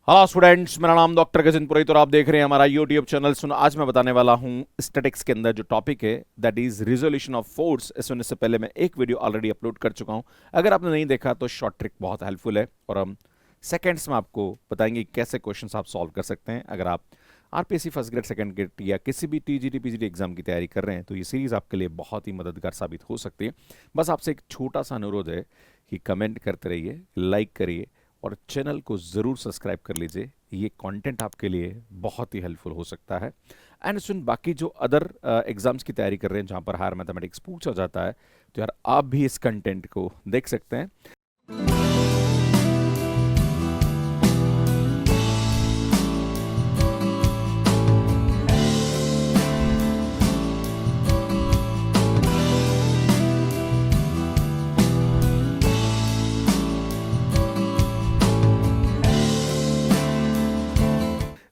Hello students, मेरा नाम doctor गजिन पुरोहित और आप देख रहे हैं हमारा यूट्यूब चैनल। सुनो, आज मैं बताने वाला हूं स्टैटिक्स के अंदर जो टॉपिक है that is resolution of force. सुनने से पहले मैं एक वीडियो ऑलरेडी अपलोड कर चुका हूं। अगर आपने नहीं देखा तो शॉर्ट ट्रिक बहुत हेल्पफुल है और हम सेकंड्स में आपको बताएंगे कैसे क्वेश्चंस आप सॉल्व कर सकते हैं। अगर आप RPSC first grade second grade या किसी भी टीजीटी पीजीटी एग्जाम की तैयारी कर रहे हैं तो ये सीरीज आपके लिए बहुत ही मददगार साबित हो सकती है। बस आपसे एक छोटा सा अनुरोध है कि कमेंट करते रहिए, लाइक करिए और चैनल को ज़रूर सब्सक्राइब कर लीजिए। ये कंटेंट आपके लिए बहुत ही हेल्पफुल हो सकता है। एंड सुन, बाकी जो अदर एग्जाम्स की तैयारी कर रहे हैं जहाँ पर हायर मैथमेटिक्स पूछा जाता है तो यार आप भी इस कंटेंट को देख सकते हैं।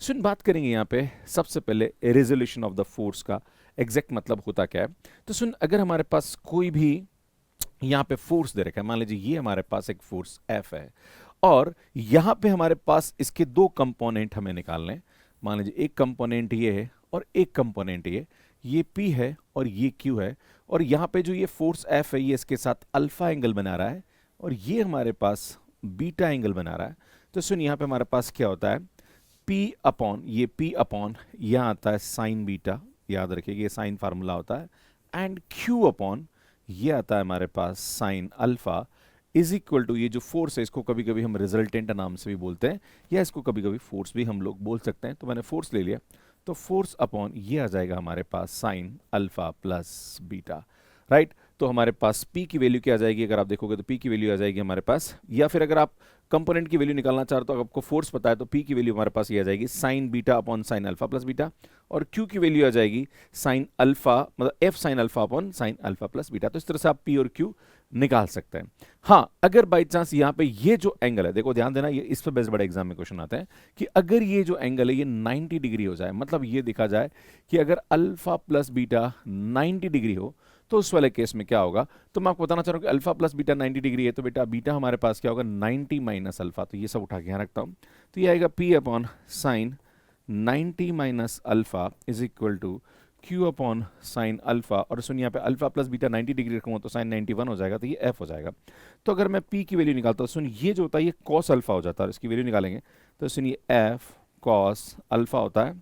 सुन, बात करेंगे यहाँ पे सबसे पहले रेजोल्यूशन ऑफ द फोर्स का एग्जैक्ट मतलब होता क्या है। तो सुन, अगर हमारे पास कोई भी यहाँ पे फोर्स दे रखा है, मान लीजिए ये हमारे पास एक फोर्स एफ है और यहाँ पे हमारे पास इसके दो कंपोनेंट हमें निकालने हैं। मान लीजिए एक कंपोनेंट ये है और एक कंपोनेंट ये पी है और ये क्यू है। और यहाँ पे जो ये फोर्स एफ है ये इसके साथ अल्फा एंगल बना रहा है और ये हमारे पास बीटा एंगल बना रहा है। तो सुन, यहाँ पे हमारे पास क्या होता है, P अपॉन यहाँ आता है साइन बीटा, याद रखिएगा ये साइन फार्मूला होता है, एंड Q अपॉन ये आता है हमारे पास sine alpha is equal to ये जो फोर्स है इसको कभी कभी हम रिजल्टेंट नाम से भी बोलते हैं या इसको कभी कभी फोर्स भी हम लोग बोल सकते हैं। तो मैंने फोर्स ले लिया तो फोर्स अपॉन ये आ जाएगा हमारे पास sine alpha plus beta, right. तो हमारे पास P की वैल्यू क्या आ जाएगी, अगर आप देखोगे तो P की वैल्यू आ जाएगी हमारे पास, या फिर अगर आप कंपोनेंट की वैल्यू निकालना चाहते हो तो आपको फोर्स पता है तो P की वैल्यू हमारे पास ये आ जाएगी sign beta upon sine alpha plus beta, और Q की वैल्यू आ जाएगी साइन अल्फा मतलब F sine alpha upon sine alpha plus beta. तो इस तरह से आप P और Q निकाल सकते हैं। हाँ, अगर बाई चांस यहाँ पे ये जो एंगल है, देखो ध्यान देना, ये इस पर बेस्ट बड़े एग्जाम में क्वेश्चन आते हैं कि अगर ये जो एंगल है ये 90 डिग्री हो जाए, मतलब ये देखा जाए कि अगर अल्फा प्लस बीटा 90 डिग्री हो तो उस वाले केस में क्या होगा। तो मैं आपको बताना चाह रहा हूँ कि अल्फा प्लस बीटा 90 डिग्री है तो बेटा बीटा हमारे पास क्या होगा 90 माइनस अल्फा। तो ये सब उठा के यहाँ रखता हूँ तो ये आएगा P upon sine 90 minus alpha is equal to Q upon sine alpha. और सुन, यहाँ पे अल्फा प्लस बीटा 90 डिग्री रखूँगा तो साइन 91 हो जाएगा तो ये F हो जाएगा। तो अगर मैं P की वैल्यू निकालता हूँ, सुन ये जो होता है ये कॉस अल्फा हो जाता है और इसकी वैल्यू निकालेंगे तो सुन ये F कॉस अल्फा होता है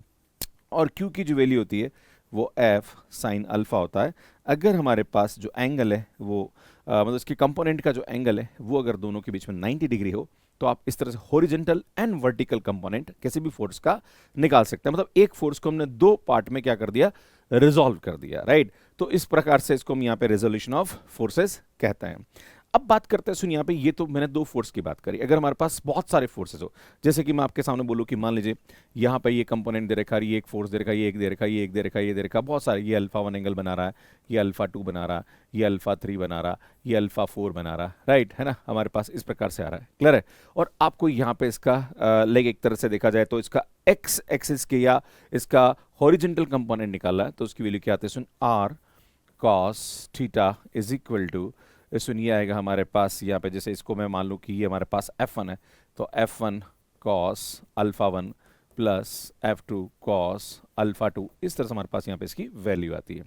और Q की जो वैल्यू होती है वो F साइन अल्फा होता है। अगर हमारे पास जो एंगल है वो मतलब इसके कंपोनेंट का जो एंगल है वो अगर दोनों के बीच में 90 डिग्री हो तो आप इस तरह से हॉरिजॉन्टल एंड वर्टिकल कंपोनेंट किसी भी फोर्स का निकाल सकते हैं। मतलब एक फोर्स को हमने दो पार्ट में क्या कर दिया, रिजॉल्व कर दिया, राइट। तो इस प्रकार से इसको हम यहाँ पे रेजोल्यूशन ऑफ फोर्सेस कहते हैं। अब बात करते हैं, सुन यहाँ पे ये तो मैंने दो फोर्स की बात करी। अगर हमारे पास बहुत सारे फोर्सेस हो, जैसे कि मैं आपके सामने बोलूँ कि मान लीजिए यहाँ पे ये कंपोनेंट दे रखा है, ये एक फोर्स दे रखा है, ये एक दे रखा है, ये एक दे रखा है, ये दे रखा है, बहुत सारे, ये अल्फा 1 एंगल बना रहा है, ये अल्फा 2 बना रहा है, ये अल्फा 3 बना रहा, ये अल्फा 4 बना रहा, राइट है ना। हमारे पास इस प्रकार से आ रहा है, क्लियर है। और आपको यहाँ पे इसका लेग एक तरह से देखा जाए तो इसका एक्स एक्सिस के या इसका हॉरिजॉन्टल कंपोनेंट निकाला है तो उसकी वैल्यू क्या आती है, सुन R cos theta is equal to, सुनिए आएगा हमारे पास यहाँ पे, जैसे इसको मैं मान लूँ कि ये हमारे पास F1 है तो F1 cos alpha 1 plus F2 cos alpha 2, इस तरह से हमारे पास यहाँ पे इसकी वैल्यू आती है।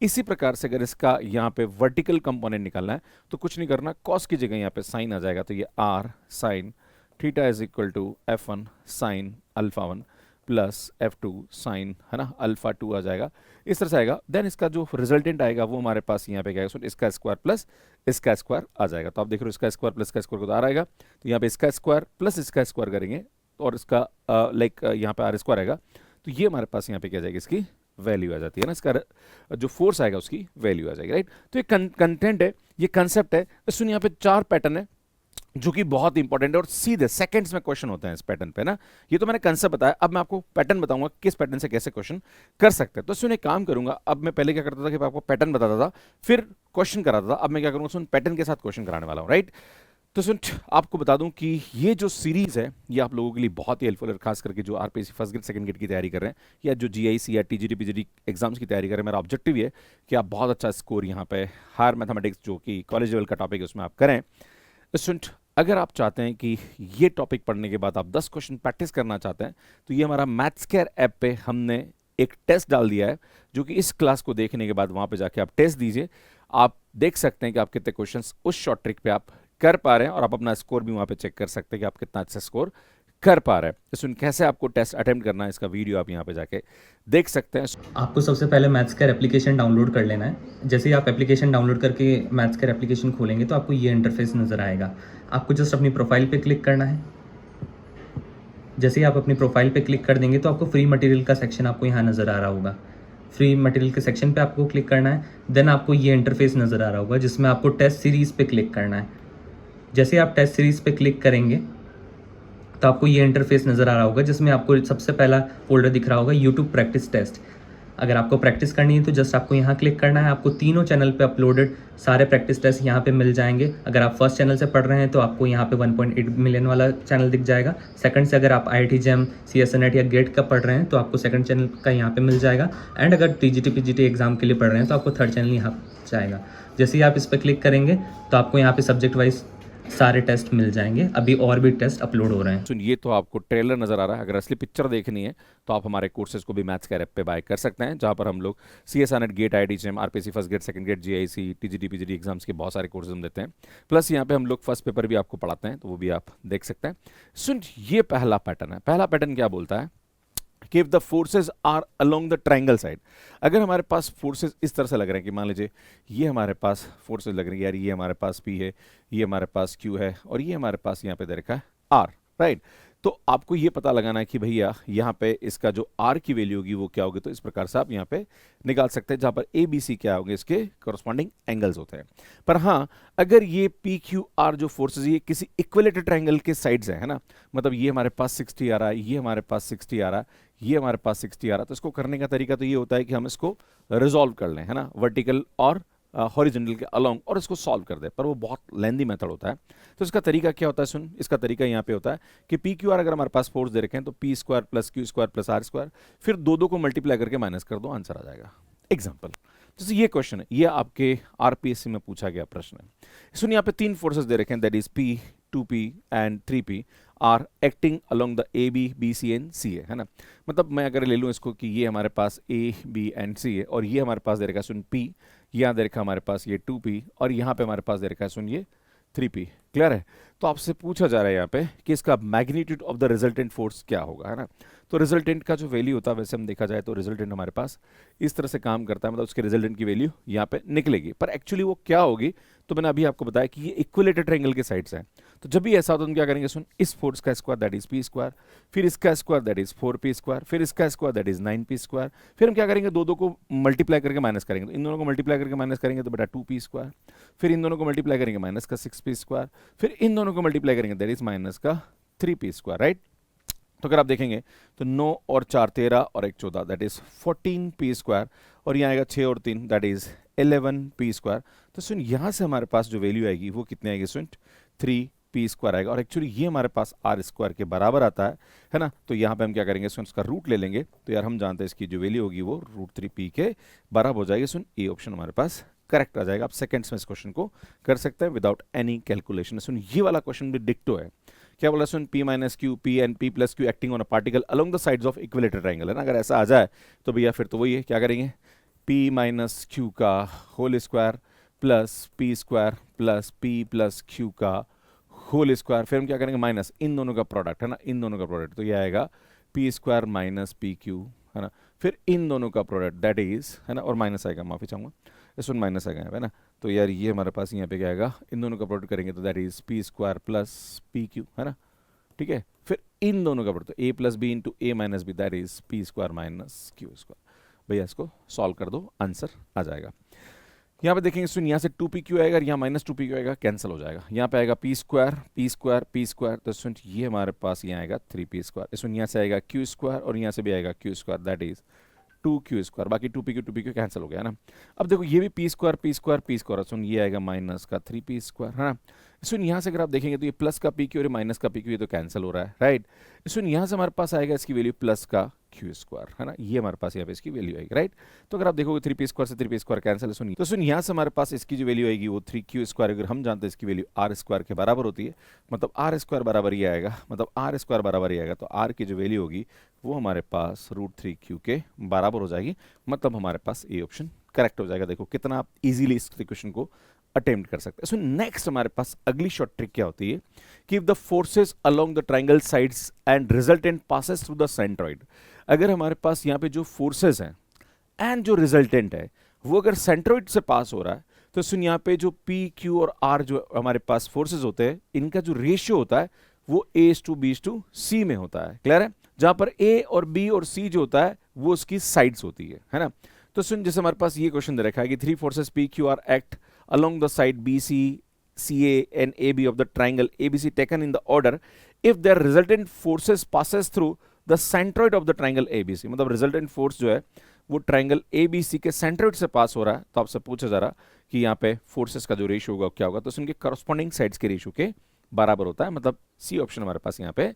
इसी प्रकार से अगर इसका यहाँ पे वर्टिकल कंपोनेंट निकालना है तो कुछ नहीं करना, कॉस की जगह यहाँ पे साइन आ जाएगा तो ये R sine theta is equal to F1 sine alpha 1 plus F2 sine, है ना, अल्फा 2 आ जाएगा, इस तरह से आएगा। देन इसका जो रिजल्टेंट आएगा वो हमारे पास यहाँ पे क्या है, इसका स्क्वायर प्लस इसका स्क्वायर आ जाएगा। तो आप देख रहे हो इसका स्क्वायर प्लस इसका स्क्वायर को तो आ आएगा, तो यहाँ पे इसका स्क्वायर प्लस इसका स्क्वायर करेंगे और इसका लाइक यहाँ पे आर स्क्वायर आएगा तो ये हमारे पास यहाँ पे क्या जाएगी, इसकी वैल्यू आ जाती है ना, इसका जो फोर्स आएगा उसकी वैल्यू आ जाएगी, राइट। तो ये कंटेंट है, ये कंसेप्ट है। सुन, यहाँ पे 4 पैटर्न है जो कि बहुत इंपॉर्टेंट है और सीधे सेकंड्स में क्वेश्चन होते हैं इस पैटर्न पे ना। ये तो मैंने कंसेप्ट बताया, अब मैं आपको पैटर्न बताऊंगा किस पैटर्न से कैसे क्वेश्चन कर सकते हैं। तो सुन, एक काम करूंगा, अब मैं पहले क्या करता था कि मैं आपको पैटर्न बताता था फिर क्वेश्चन कराता था, अब मैं क्या करूंगा, सुन पैटर्न के साथ क्वेश्चन कराने वाला हूं, राइट। तो सुन, आपको बता दूं कि ये जो सीरीज है ये आप लोगों के लिए बहुत ही हेल्पफुल है, खास करके जो RPSC first grade second grade की तैयारी कर रहे हैं या जो जीआईसी या टीजीटी पीजीटी एग्जाम्स की तैयारी कर रहे हैं। मेरा ऑब्जेक्टिव ये है कि आप बहुत अच्छा स्कोर यहाँ पे हायर मैथमेटिक्स जो कि कॉलेज लेवल का टॉपिक है उसमें आप करें। स्टूडेंट, अगर आप चाहते हैं कि ये टॉपिक पढ़ने के बाद आप 10 क्वेश्चन प्रैक्टिस करना चाहते हैं तो ये हमारा मैथ्स केयर ऐप पे हमने एक टेस्ट डाल दिया है, जो कि इस क्लास को देखने के बाद वहाँ पे जाके आप टेस्ट दीजिए। आप देख सकते हैं कि आप कितने क्वेश्चंस उस शॉर्ट ट्रिक पे आप कर पा रहे हैं, और आप अपना स्कोर भी वहाँ पे चेक कर सकते हैं कि आप कितना अच्छा स्कोर कर पा रहे हैं। तो सुन, कैसे आपको टेस्ट अटेम्प्ट करना है इसका वीडियो आप यहाँ पे जाके देख सकते हैं। आपको सबसे पहले मैथ्स केयर एप्लीकेशन डाउनलोड कर लेना है। जैसे ही आप एप्लीकेशन डाउनलोड करके मैथ्स केयर एप्लीकेशन खोलेंगे तो आपको ये इंटरफेस नज़र आएगा। आपको जस्ट अपनी प्रोफाइल पे क्लिक करना है। जैसे ही आप अपनी प्रोफाइल पे क्लिक कर देंगे तो आपको फ्री मटेरियल का सेक्शन आपको यहाँ नज़र आ रहा होगा। फ्री मटेरियल के सेक्शन पे आपको क्लिक करना है। देन आपको ये इंटरफेस नज़र आ रहा होगा जिसमें आपको टेस्ट सीरीज़ पे क्लिक करना है। जैसे ही आप टेस्ट सीरीज़ पे क्लिक करेंगे तो आपको ये इंटरफेस नज़र आ रहा होगा जिसमें आपको सबसे पहला फोल्डर दिख रहा होगा यूट्यूब प्रैक्टिस टेस्ट। अगर आपको प्रैक्टिस करनी है तो जस्ट आपको यहाँ क्लिक करना है। आपको तीनों चैनल पे अपलोडेड सारे प्रैक्टिस टेस्ट यहाँ पे मिल जाएंगे। अगर आप फर्स्ट चैनल से पढ़ रहे हैं तो आपको यहाँ पे 1.8 मिलियन वाला चैनल दिख जाएगा। सेकंड से अगर आप IIT JEM CSNET या गेट का पढ़ रहे हैं तो आपको सेकंड चैनल का यहाँ पे मिल जाएगा। एंड अगर TGT PGT एग्जाम के लिए पढ़ रहे हैं तो आपको थर्ड चैनल यहाँ जाएगा। जैसे ही आप इस पर क्लिक करेंगे तो आपको यहाँ पे सब्जेक्ट वाइज सारे टेस्ट मिल जाएंगे। अभी और भी टेस्ट अपलोड हो रहे हैं। सुन, ये तो आपको ट्रेलर नजर आ रहा है। अगर असली पिक्चर देखनी है तो आप हमारे कोर्सेज को भी मैथ्स केयर ऐप पे बाय कर सकते हैं, जहां पर हम लोग CSNET GATE, IIT JEM, RPSC first grade, second grade, GIC, TGT PGT exams के बहुत सारे कोर्सेज हम देते हैं। प्लस यहाँ पे हम लोग फर्स्ट पेपर भी आपको पढ़ाते हैं, तो वो भी आप देख सकते हैं। सुन, ये पहला पैटर्न है। पहला पैटर्न क्या बोलता है कि if the forces are along the triangle side, अगर हमारे पास फोर्सेज इस तरह से लग रहे हैं कि मान लीजिए ये हमारे पास फोर्सेज लग रही है, यार ये हमारे पास P है, ये हमारे पास Q है, और ये हमारे पास यहाँ पे दे रखा है R, राइट। तो आपको ये पता लगाना है कि भैया यहाँ पे इसका जो R की वैल्यू होगी वो क्या होगी। तो इस प्रकार से आप यहाँ पे निकाल सकते हैं, जहाँ पर ABC क्या होंगे, इसके करस्पॉन्डिंग एंगल्स होते हैं। पर हाँ, अगर ये PQR जो फोर्सेज ये किसी इक्विलेटरल ट्रायंगल के साइड्स है ना, मतलब ये हमारे पास 60 आ रहा है, ये हमारे पास 60 आ रहा है, ये हमारे पास 60 आ रहा है, तो इसको करने का तरीका तो ये होता है कि हम इसको रिजॉल्व कर लें, है ना, वर्टिकल और हॉरिजॉन्टल के अलोंग, और इसको सॉल्व कर दे। पर वो बहुत लेंदी मेथड होता है। तो इसका तरीका क्या होता है, सुन, इसका तरीका यहाँ पे होता है कि PQR अगर हमारे पास फोर्स दे रखे हैं तो P² + Q² + R², फिर दो को मल्टीप्लाई करके माइनस कर दो, आंसर आ जाएगा। एग्जाम्पल, जैसे ये क्वेश्चन है, ये आपके RPSC में पूछा गया प्रश्न है। सुन, यहाँ पे 3 फोर्सेस दे रखे हैं, that is P, 2P and 3P are acting along the AB, BC and CA, है ना। मतलब मैं अगर ले लूँ इसको कि ये हमारे पास A, B एंड C है, और ये हमारे पास दे रखा है सुन P, यहाँ दे रखा हमारे पास ये 2P, और यहाँ पे हमारे पास दे रखा है सुन ये 3P। क्लियर है। तो आपसे पूछा जा रहा है यहाँ पे कि इसका magnitude of the resultant force क्या होगा, है ना। तो रिजल्टेंट का जो वैल्यू होता है, वैसे हम देखा जाए तो रिजल्टेंट हमारे पास इस तरह से काम करता है, मतलब उसके रिजल्टेंट की वैल्यू यहाँ पे निकलेगी। पर एक्चुअली वो क्या होगी, तो मैंने अभी आपको बताया कि ये इक्विलेटरल ट्रायंगल के साइड्स हैं। तो जब भी ऐसा होता है तो हम क्या करेंगे, सुन, इस फोर्स का स्क्वायर दैट इज P², फिर इसका स्क्वायर दैट इज 4P², फिर इसका स्क्वायर दैट इज 9P², फिर हम क्या करेंगे, दो को मल्टीप्लाई करके माइनस करेंगे, तो इन दोनों को मल्टीप्लाई करके माइनस करेंगे तो बेटा 2P², फिर इन दोनों को मल्टीप्लाई करेंगे माइनस का 6P², फिर इन दोनों को मल्टीप्लाई करेंगे दैट इज माइनस का 3P², राइट। तो अगर आप देखेंगे तो 9 और 4 13 और 1 14 दैट इज 14P², और यहाँ आएगा 6 और 3 दैट इज 11P²। तो सुन, यहाँ से हमारे पास जो वैल्यू आएगी वो कितनी आएगी, सुन, 3P² आएगा, और एक्चुअली ये हमारे पास R² के बराबर आता है ना। तो यहाँ पे हम क्या करेंगे, सुन, इसका रूट ले लेंगे, तो यार हम जानते हैं इसकी जो वैल्यू होगी वो √3P के बराबर हो जाएगी। सुन, ए ऑप्शन हमारे पास करेक्ट आ जाएगा। आप सेकंड्स में इस क्वेश्चन को कर सकते हैं विदाउट एनी कैलकुलेशन। सुन, ये वाला क्वेश्चन भी डिक्टो है। क्या बोला, सुन, P - Q, P and P + Q acting on a particle along the sides of equilateral triangle, है ना। अगर ऐसा आ जाए तो भैया फिर तो वही है, क्या करेंगे, P - Q का whole square plus P² plus P + Q का होल स्क्वायर, फिर हम क्या करेंगे, माइनस इन दोनों का प्रोडक्ट, है ना, इन दोनों का प्रोडक्ट, तो ये आएगा P² - PQ, है ना, फिर इन दोनों का प्रोडक्ट दैट इज, है ना, और माइनस आएगा, माफी चाहूंगा, इसमें माइनस आएगा, है ना। तो यार ये हमारे पास यहाँ पे क्या आएगा, इन दोनों का प्रोडक्ट करेंगे तो दैट इज P² + PQ, है ना, ठीक है। फिर इन दोनों का product, A + B × A - B that is P² - Q²। भैया इसको सॉल्व कर दो, आंसर आ जाएगा। यहाँ पे देखेंगे, सुन, यहाँ से 2PQ आएगा और यहाँ -2PQ आएगा, कैंसिल हो जाएगा। यहाँ पे आएगा P², P², P², तो सुन, ये हमारे पास यहाँ आएगा 3P²। सुन, यहाँ से आएगा Q² और यहाँ से भी आएगा Q² दैट इज 2Q², बाकी 2PQ कैंसिल हो गया, है ना। अब देखो ये भी P², P², P², सुन, ये आएगा माइनस का 3P², है ना। सुन, यहाँ से अगर आप देखेंगे तो ये प्लस का PQ और माइनस का PQ, ये तो कैंसिल हो रहा है, राइट। सुन, यहाँ से हमारे पास आएगा इसकी वैल्यू प्लस का क्यू स्क्वायर, है ना, ये हमारे पास यहाँ पे इसकी वैल्यू आएगी, राइट। तो अगर आप देखोगे 3p स्क्वायर से 3p स्क्वायर कैंसिल, सुनिए तो सुन यहाँ से हमारे पास इसकी जो वैल्यू आएगी वो 3q स्क्वायर, अगर हम जानते हैं इसकी वैल्यू आर स्क्वायर के बराबर होती है, मतलब आर स्क्वायर बराबर ये आएगा, मतलब आर स्क्वायर बराबर ये आएगा, तो आर की जो वैल्यू होगी वो हमारे पास √3q के बराबर हो जाएगी, मतलब हमारे पास ए ऑप्शन करेक्ट हो जाएगा। देखो कितना आप इजीली इस क्वेश्चन को अटेम्प्ट कर सकते हैं। सो नेक्स्ट हमारे पास अगली शॉर्ट ट्रिक क्या होती है कि if the forces along the triangle sides and resultant passes through the centroid, अगर हमारे पास यहाँ पे जो फोर्सेस हैं एंड जो रिजल्टेंट है वो अगर सेंट्रॉइड से पास हो रहा है, तो सुन यहाँ पे जो P, Q और R जो हमारे पास फोर्सेस होते हैं, इनका जो रेशियो होता है वो A/B/C में होता है, क्लियर है, जहां पर A और B और C जो होता है वो उसकी साइड्स होती है ना। तो सुन जैसे हमारे पास ये क्वेश्चन दे रखा है कि 3 forces P, Q, R act along the side BC, CA and AB of the triangle ABC taken in the order if their resultant forces passes through the centroid of the triangle ABC, मतलब resultant force जो है वो triangle ABC के centroid से पास हो रहा है, तो आपसे पूछा जा रहा कि यहाँ पे फोर्सेस का जो रेशियो होगा क्या होगा, तो उनके करस्पॉन्डिंग साइड्स के रेशियो के बराबर होता है, मतलब सी ऑप्शन हमारे पास यहाँ पे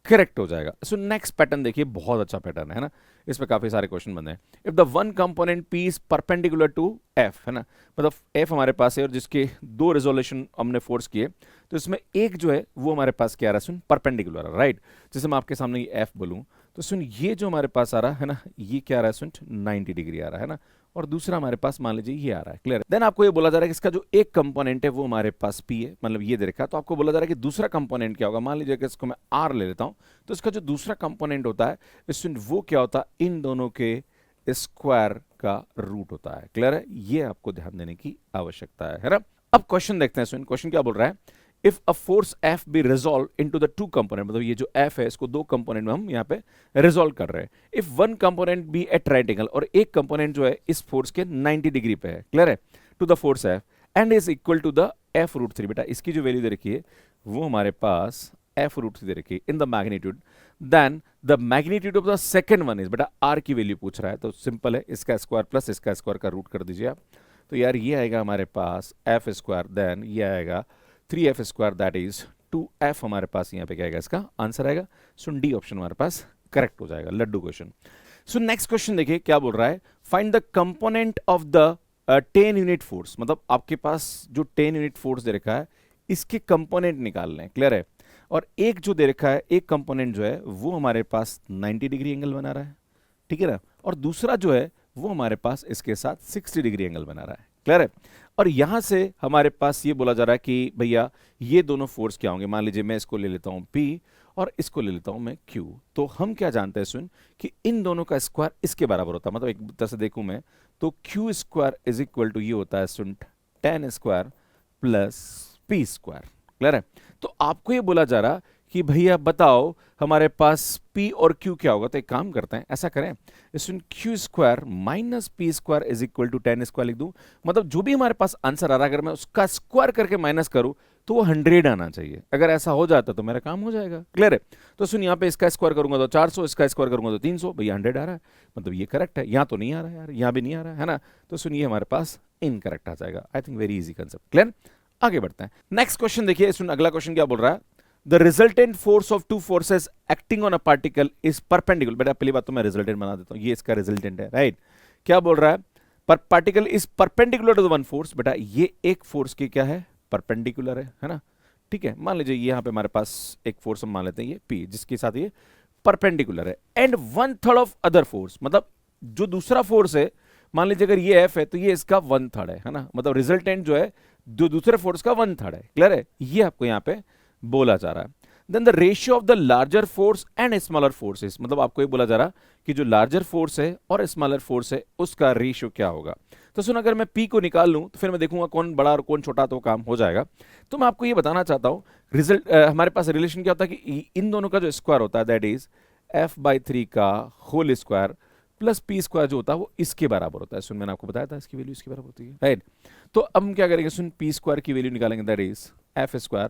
करेक्ट हो जाएगा। सो नेक्स्ट पैटर्न देखिए, बहुत अच्छा पैटर्न है ना, इस पे काफी सारे क्वेश्चन बने हैं। If the one component P is perpendicular to F, है ना, मतलब F हमारे पास है और जिसके दो रिजोल्यूशन हमने फोर्स किए, तो इसमें एक जो है वो हमारे पास क्या आ रहा है, सुन परपेंडिकुलर है, राइट। जैसे मैं आपके सामने ये F बोलूं तो सुन ये जो हमारे पास आ रहा है ना, ये क्या आ रहा है, सुन 90 डिग्री आ रहा है ना, और दूसरा हमारे पास मान लीजिए ये आ रहा है, क्लियर। देन आपको ये बोला जा रहा है कि इसका जो एक कंपोनेंट है वो हमारे पास P है, मतलब ये दे रखा है, तो आपको बोला जा रहा है कि दूसरा कंपोनेंट क्या होगा, मान लीजिए कि इसको मैं R ले लेता हूं, तो इसका जो दूसरा कंपोनेंट होता है इसमें वो क्या होता है, इन दोनों के स्क्वायर का रूट होता है, क्लियर है, ये आपको ध्यान देने की आवश्यकता है ना। अब क्वेश्चन देखते हैं, सुन क्वेश्चन क्या बोल रहा है, if a force F be resolve into the two component, मतलब ये जो F है इसको दो कंपोनेंट में हम यहाँ पे रिजॉल्व कर रहे हैं, if one component be at right angle, और एक कंपोनेंट जो है इस फोर्स के 90 डिग्री पे है, क्लियर है, to the force F and is equal to the F√3, बेटा इसकी जो वैल्यू दे रखी है वो हमारे पास F√3 दे रखी है in the magnitude, then the magnitude of the second one is, बेटा R की वैल्यू पूछ रहा है, तो सिंपल है, इसका स्क्वायर प्लस इसका स्क्वायर का रूट कर दीजिए आप, तो यार ये आएगा हमारे पास F स्क्वायर, देन ये आएगा 3F square, that is 2F, हमारे पास यहाँ पे क्या आएगा, इसका आंसर आएगा, सुन डी ऑप्शन हमारे पास करेक्ट हो जाएगा, लड्डू क्वेश्चन। सो नेक्स्ट क्वेश्चन देखिए क्या बोल रहा है, find the component of the 10 unit force, मतलब आपके पास जो 10 यूनिट फोर्स दे रखा है इसके कंपोनेंट निकालने हैं, क्लियर है, और एक जो दे रखा है एक कंपोनेंट जो है वो हमारे पास 90 डिग्री एंगल बना रहा है, ठीक है ना, और दूसरा जो है वो हमारे पास इसके साथ 60 डिग्री एंगल बना रहा है, क्लियर है, और यहां से हमारे पास ये बोला जा रहा है कि भैया ये दोनों फोर्स क्या होंगे, मान लीजिए मैं इसको ले लेता हूं P और इसको ले लेता हूं मैं Q, तो हम क्या जानते हैं सुन कि इन दोनों का स्क्वायर इसके बराबर होता है, मतलब एक तरह से देखूं मैं तो Q square is equal to ये होता है सुन 10 square plus P square, clear है। तो आपको ये बोला जा रहा कि भैया बताओ हमारे पास P और Q क्या होगा, तो एक काम करते हैं, ऐसा करें, इसमें Q square minus P square is equal to 10 square लिख दूं, मतलब जो भी हमारे पास आंसर आ रहा है अगर मैं उसका स्क्वायर करके माइनस करूं तो वो 100 आना चाहिए, अगर ऐसा हो जाता तो मेरा काम हो जाएगा, क्लियर है। तो सुन यहाँ पे इसका स्क्वायर करूंगा तो 400, इसका स्क्वायर करूंगा तो 300, भैया 100 आ रहा है, मतलब ये करेक्ट है, यहाँ तो नहीं आ रहा है यार, यहाँ भी नहीं आ रहा है ना, तो सुनिए हमारे पास इनकरेक्ट आ जाएगा। I think very easy concept, clear. आगे बढ़ते हैं, नेक्स्ट क्वेश्चन देखिए, सुन अगला क्वेश्चन क्या बोल रहा है, The resultant force of two forces acting on a particle is perpendicular, बेटा पहली बात तो मैं रिजल्टेंट बना देता हूं, ये इसका रिजल्टेंट है, राइट। क्या बोल रहा है, पर particle is perpendicular to the one force, बेटा ये एक फोर्स की क्या है, परपेंडिकुलर है ना, ठीक है। मान लीजिए यहाँ पे हमारे पास एक फोर्स हम मान लेते हैं ये P, जिसके साथ ये परपेंडिकुलर है, एंड 1/3 ऑफ अदर फोर्स, मतलब जो दूसरा फोर्स है मान लीजिए अगर ये F है तो ये इसका 1/3 है ना, मतलब रिजल्टेंट जो है जो दूसरे फोर्स का 1/3 है, क्लियर है, ये आपको यहाँ पे बोला जा रहा है। Then the ratio of the larger force and smaller forces, मतलब आपको ये बोला जा रहा कि जो लार्जर फोर्स है और स्मॉलर फोर्स है उसका रेशियो क्या होगा। तो सुन अगर मैं P को निकाल लूं तो फिर मैं देखूंगा कौन बड़ा और कौन छोटा, तो काम हो जाएगा। तो मैं आपको ये बताना चाहता हूं रिजल्ट हमारे पास रिलेशन क्या होता है कि इन दोनों का जो स्क्वायर होता है दैट इज F/3 का whole square plus P square जो होता है वो इसके बराबर होता है। सुन मैंने आपको बताया था इसकी वैल्यू इसके बराबर होती है, राइट। तो अब हम क्या करेंगे, सुन P स्क्वायर की वैल्यू निकालेंगे, that is F square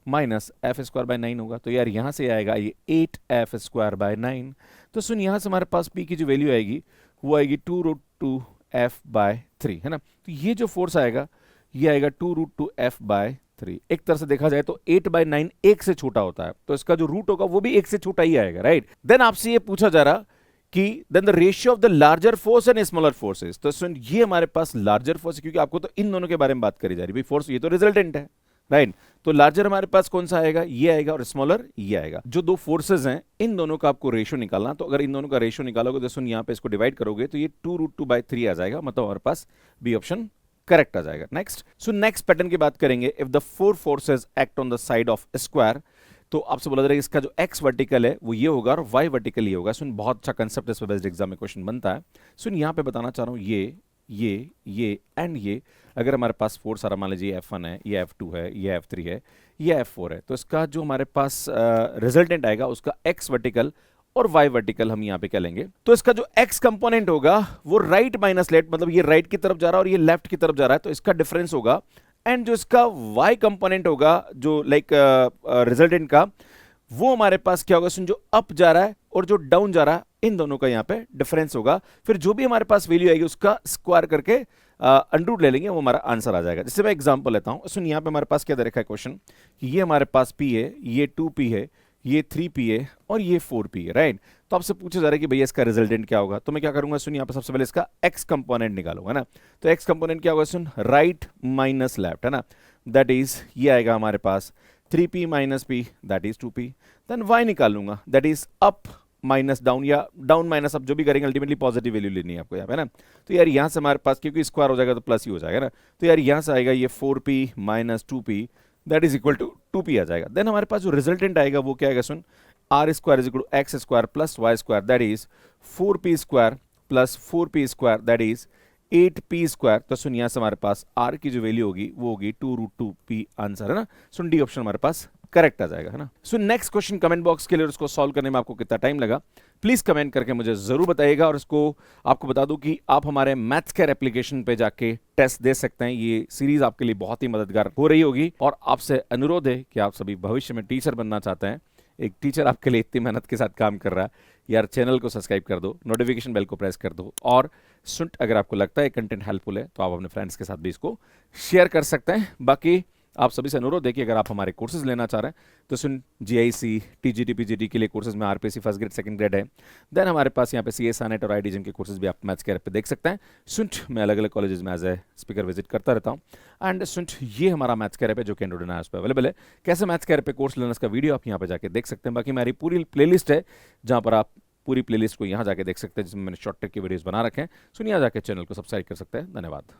minus F square by 9 होगा, तो यार यहां से आएगा ये 8F स्क्वायर बाय 9। तो सुन यहां से हमारे पास P की जो वैल्यू आएगी वो आएगी 2√2F/3, है ना। तो ये जो फोर्स आएगा ये आएगा 2√2F/3। एक तरह से देखा जाए तो 8/9 1 से छोटा होता है, तो इसका जो रूट होगा वो भी 1 से छोटा ही आएगा, राइट। देन आपसे ये पूछा जा रहा कि then the ratio of the larger force and smaller forces. तो सुन, ये हमारे पास लार्जर फोर्स, क्योंकि आपको तो इन दोनों के बारे में बात करी जा रही है, फोर्स ये तो रिजल्टेंट है, राइट। तो लार्जर हमारे पास कौन सा आएगा, ये आएगा, और स्मॉलर ये आएगा। जो दो फोर्सेज हैं इन दोनों का आपको रेशियो निकालना, तो अगर इन दोनों का रेशियो निकालोगे तो सुन यहाँ पे इसको डिवाइड करोगे तो ये 2√2/3 आ जाएगा, मतलब हमारे पास बी ऑप्शन करेक्ट आ जाएगा। नेक्स्ट, सो नेक्स्ट पैटर्न की बात करेंगे। If the four forces act on the side of square, तो आपसे बोला जा रहा है इसका जो x वर्टिकल है वो ये होगा और y वर्टिकल ये होगा। सुन, बहुत अच्छा कंसेप्ट इस पे बेस्ड एग्जाम में क्वेश्चन बनता है। सुन, यहाँ पे बताना चाह रहा हूँ ये एंड ये, अगर हमारे पास फोर्स आ रहा, मान लीजिए F1 है, ये F2 है, ये F3 है, ये F4 है, तो इसका जो हमारे पास रिजल्टेंट आएगा उसका x वर्टिकल और y वर्टिकल हम यहाँ पे क्या लेंगे, तो इसका जो x कंपोनेंट होगा वो राइट माइनस लेफ्ट, मतलब ये राइट की तरफ जा रहा है और ये लेफ्ट की तरफ जा रहा है, तो इसका डिफरेंस होगा। एंड जो इसका y कंपोनेंट होगा, जो लाइक रिजल्टेंट का, वो हमारे पास क्या होगा, सुन, जो अप जा रहा है और जो डाउन जा रहा है, इन दोनों का यहाँ पे डिफरेंस होगा। फिर जो भी हमारे पास वैल्यू आएगी उसका स्क्वायर करके अंडरूट ले लेंगे, वो हमारा आंसर आ जाएगा। जैसे मैं एग्जांपल लेता हूं, सुन, यहाँ पे हमारे पास क्या दे रखा है क्वेश्चन कि ये हमारे पास P है, ये 2P है, ये 3P है और ये 4P है, राइट। तो आपसे पूछा जा रहा है कि भैया इसका रिजल्टेंट क्या होगा, तो मैं क्या करूंगा, सुन, यहाँ पे सबसे पहले इसका x कंपोनेंट निकालूंगा ना। तो x कंपोनेंट क्या होगा, सुन, राइट माइनस लेफ्ट, है ना, दैट इज ये आएगा हमारे पास 3P minus P, that is 2P। Then y निकालूंगा, that is up minus down, या डाउन माइनस अप, जो भी करेंगे अल्टीमेटली पॉजिटिव वैल्यू लेनी है आपको यहाँ पे ना। तो यार यहाँ से हमारे पास क्योंकि स्क्वायर हो जाएगा तो प्लस ही हो जाएगा ना, तो यार यहाँ से आएगा ये 4P minus 2P, that is equal to 2P आ जाएगा। देन हमारे पास जो रिजल्टेंट आएगा वो क्या आएगा, सुन, R square is equal to X square plus Y square, that is 4P square plus 4P square, that is 8P square. तो सुन, यहाँ से हमारे पास आर की जो वैल्यू होगी वो होगी 2√2P, आंसर है ना। सुन, डी ऑप्शन हमारे पास करेक्ट आ जाएगा, है ना। सो नेक्स्ट क्वेश्चन कमेंट बॉक्स के लिए, उसको सॉल्व करने में आपको कितना टाइम लगा प्लीज कमेंट करके मुझे जरूर बताइएगा। और इसको आपको बता दूं कि आप हमारे मैथ्स केयर एप्लीकेशन पे जाके टेस्ट दे सकते हैं, ये सीरीज आपके लिए बहुत ही मददगार हो रही होगी। और आपसे अनुरोध है कि आप सभी भविष्य में टीचर बनना चाहते हैं, एक टीचर आपके लिए इतनी मेहनत के साथ काम कर रहा है, यार चैनल को सब्सक्राइब कर दो, नोटिफिकेशन बेल को प्रेस कर दो, और सुन, अगर आपको लगता है कंटेंट हेल्पफुल है तो आप अपने फ्रेंड्स के साथ भी इसको शेयर कर सकते हैं। बाकी आप सभी से अनुरोध है कि अगर आप हमारे कोर्सेज लेना चाह रहे हैं तो सुन, GIC, TGT, PGT के लिए कोर्सेज में RPSC first grade second grade है। देन हमारे पास यहाँ पे CS, ANET और IDGM के कोर्सेज भी आप मैथ्स के पे देख सकते हैं। सुन, मैं अलग अलग कॉलेजेस में एज ए स्पीकर विजिट करता रहता हूँ। एंड सुन, ये हमारा मैथ्स कैर है जो कि एंड्रॉइड एंड iOS पे अवेलेबल है। कैसे मैथ्स कैर पे कोर्स लेना, इसका वीडियो आप यहाँ पे जाके देख सकते हैं। बाकी हमारी पूरी प्लेलिस्ट है जहाँ पर आप पूरी प्लेलिस्ट को यहाँ जाके देख सकते हैं, जिसमें मैंने शॉर्ट ट्रिक की वीडियोस बना रखे हैं। सुन, यहाँ जाके चैनल को सब्सक्राइब कर सकते हैं। धन्यवाद।